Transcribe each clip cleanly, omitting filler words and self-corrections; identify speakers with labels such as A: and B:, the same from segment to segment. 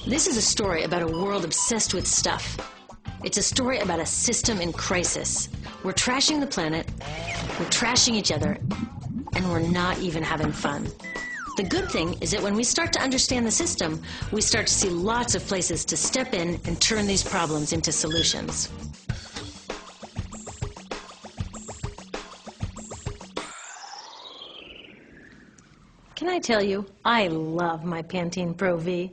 A: This is a story about a world obsessed with stuff. It's a story about a system in crisis. We're trashing the planet, we're trashing each other, and we're not even having fun. The good thing is that when we start to understand the system, we start to see lots of places to step in and turn these problems into solutions. Can I tell you, I love my Pantene Pro V.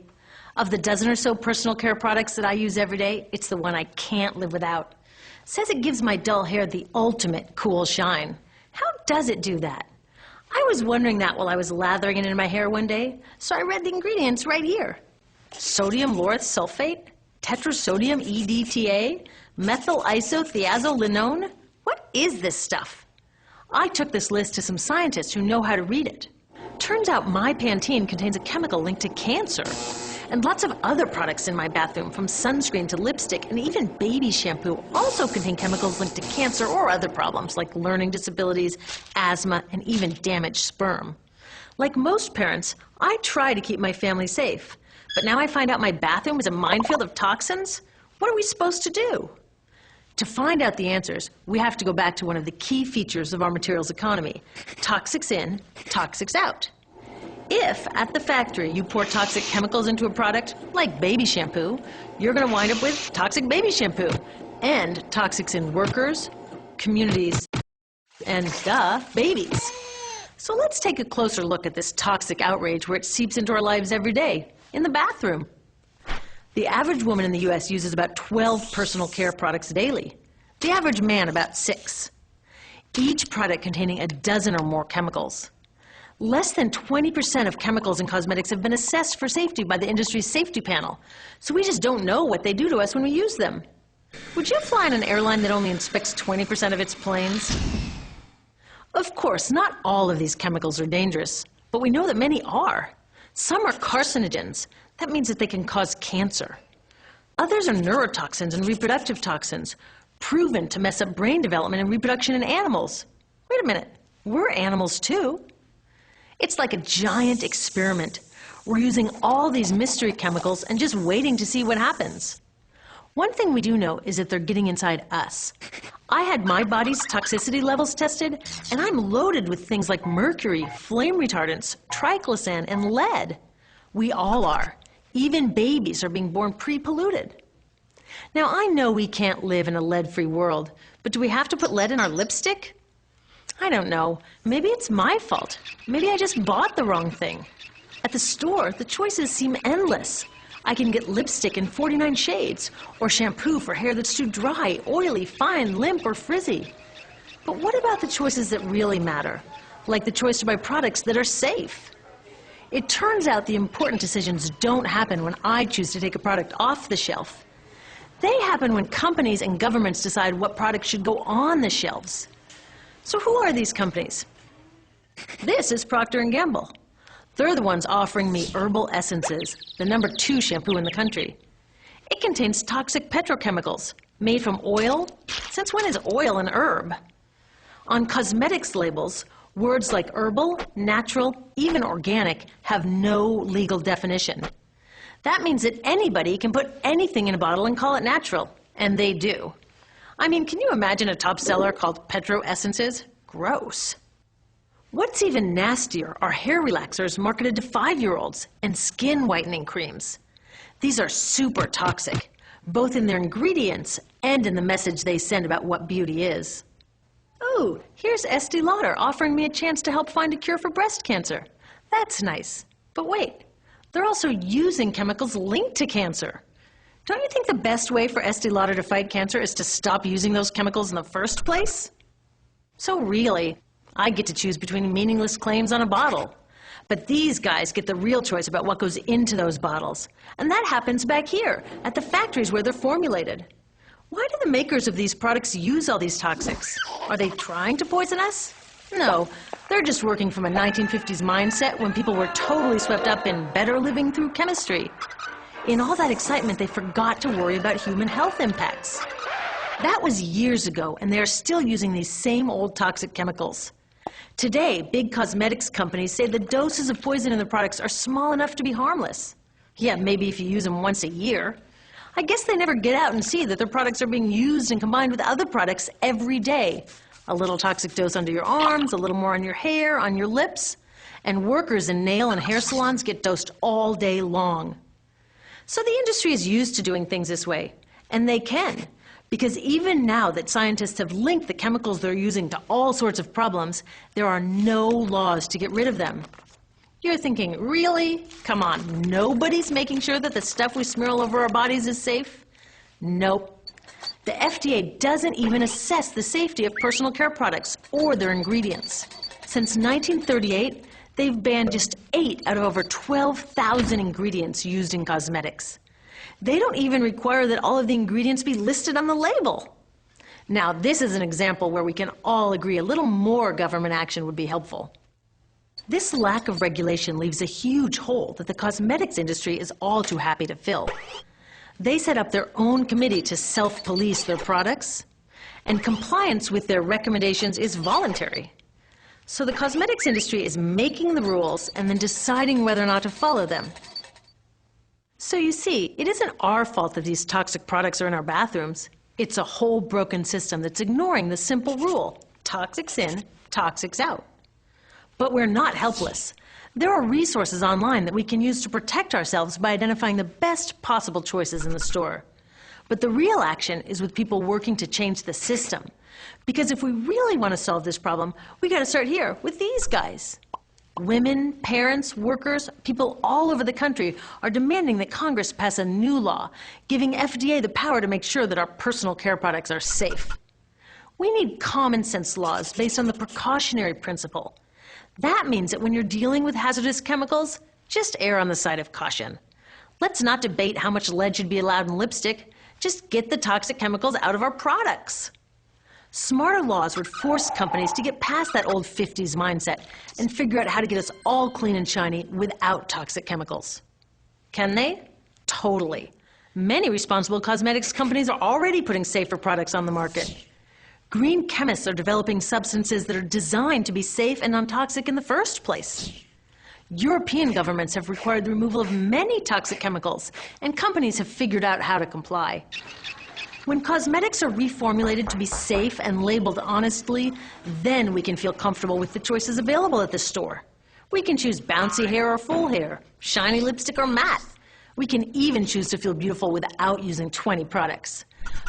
A: Of the dozen or so personal care products that I use every day, it's the one I can't live without. It says it gives my dull hair the ultimate cool shine. How does it do that? I was wondering that while I was lathering it in my hair one day, so I read the ingredients right here. Sodium lauryl sulfate, tetrasodium EDTA, methyl isothiazolinone. What is this stuff? I took this list to some scientists who know how to read it. Turns out my Pantene contains a chemical linked to cancer. And lots of other products in my bathroom, from sunscreen to lipstick and even baby shampoo, also contain chemicals linked to cancer or other problems like learning disabilities, asthma, and even damaged sperm. Like most parents, I try to keep my family safe. But now I find out my bathroom is a minefield of toxins? What are we supposed to do? To find out the answers, we have to go back to one of the key features of our materials economy: toxics in, toxics out. If, at the factory, you pour toxic chemicals into a product, like baby shampoo, you're going to wind up with toxic baby shampoo, and toxics in workers, communities, and, babies. So let's take a closer look at this toxic outrage where it seeps into our lives every day, in the bathroom. The average woman in the U.S. uses about 12 personal care products daily. The average man about 6. Each product containing a dozen or more chemicals. Less than 20% of chemicals in cosmetics have been assessed for safety by the industry's safety panel, so we just don't know what they do to us when we use them. Would you fly on an airline that only inspects 20% of its planes? Of course, not all of these chemicals are dangerous, but we know that many are. Some are carcinogens. That means that they can cause cancer. Others are neurotoxins and reproductive toxins, proven to mess up brain development and reproduction in animals. Wait a minute, we're animals too. It's like a giant experiment. We're using all these mystery chemicals and just waiting to see what happens. One thing we do know is that they're getting inside us. I had my body's toxicity levels tested, and I'm loaded with things like mercury, flame retardants, triclosan, and lead. We all are. Even babies are being born pre-polluted. Now, I know we can't live in a lead-free world, but do we have to put lead in our lipstick? I don't know. Maybe it's my fault. Maybe I just bought the wrong thing. At the store, the choices seem endless. I can get lipstick in 49 shades, or shampoo for hair that's too dry, oily, fine, limp, or frizzy. But what about the choices that really matter? Like the choice to buy products that are safe? It turns out the important decisions don't happen when I choose to take a product off the shelf. They happen when companies and governments decide what products should go on the shelves. So who are these companies? This is Procter & Gamble. They're the ones offering me Herbal Essences, the #2 shampoo in the country. It contains toxic petrochemicals made from oil. Since when is oil an herb? On cosmetics labels, words like herbal, natural, even organic have no legal definition. That means that anybody can put anything in a bottle and call it natural, and they do. I mean, can you imagine a top seller called Petro Essences? Gross. What's even nastier are hair relaxers marketed to 5-year-olds and skin whitening creams. These are super toxic, both in their ingredients and in the message they send about what beauty is. Oh, here's Estee Lauder offering me a chance to help find a cure for breast cancer. That's nice. But wait, they're also using chemicals linked to cancer. Don't you think the best way for Estee Lauder to fight cancer is to stop using those chemicals in the first place? So really, I get to choose between meaningless claims on a bottle. But these guys get the real choice about what goes into those bottles. And that happens back here, at the factories where they're formulated. Why do the makers of these products use all these toxics? Are they trying to poison us? No, they're just working from a 1950s mindset when people were totally swept up in better living through chemistry. In all that excitement, they forgot to worry about human health impacts. That was years ago, and they are still using these same old toxic chemicals. Today, big cosmetics companies say the doses of poison in their products are small enough to be harmless. Yeah, maybe if you use them once a year. I guess they never get out and see that their products are being used and combined with other products every day. A little toxic dose under your arms, a little more on your hair, on your lips. And workers in nail and hair salons get dosed all day long. So the industry is used to doing things this way, and they can. Because even now that scientists have linked the chemicals they're using to all sorts of problems, there are no laws to get rid of them. You're thinking, really? Come on, nobody's making sure that the stuff we smear all over our bodies is safe? Nope. The FDA doesn't even assess the safety of personal care products or their ingredients. Since 1938, they've banned just 8 out of over 12,000 ingredients used in cosmetics. They don't even require that all of the ingredients be listed on the label. Now, this is an example where we can all agree a little more government action would be helpful. This lack of regulation leaves a huge hole that the cosmetics industry is all too happy to fill. They set up their own committee to self-police their products, and compliance with their recommendations is voluntary. So the cosmetics industry is making the rules and then deciding whether or not to follow them. So you see, it isn't our fault that these toxic products are in our bathrooms. It's a whole broken system that's ignoring the simple rule: toxics in, toxics out. But we're not helpless. There are resources online that we can use to protect ourselves by identifying the best possible choices in the store. But the real action is with people working to change the system. Because if we really want to solve this problem, we got to start here with these guys. Women, parents, workers, people all over the country are demanding that Congress pass a new law, giving FDA the power to make sure that our personal care products are safe. We need common sense laws based on the precautionary principle. That means that when you're dealing with hazardous chemicals, just err on the side of caution. Let's not debate how much lead should be allowed in lipstick. Just get the toxic chemicals out of our products. Smarter laws would force companies to get past that old 50s mindset and figure out how to get us all clean and shiny without toxic chemicals. Can they? Totally. Many responsible cosmetics companies are already putting safer products on the market. Green chemists are developing substances that are designed to be safe and non-toxic in the first place. European governments have required the removal of many toxic chemicals, and companies have figured out how to comply. When cosmetics are reformulated to be safe and labeled honestly, then we can feel comfortable with the choices available at the store. We can choose bouncy hair or full hair, shiny lipstick or matte. We can even choose to feel beautiful without using 20 products.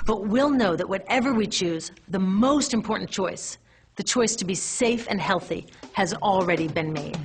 A: But we'll know that whatever we choose, the most important choice, the choice to be safe and healthy, has already been made.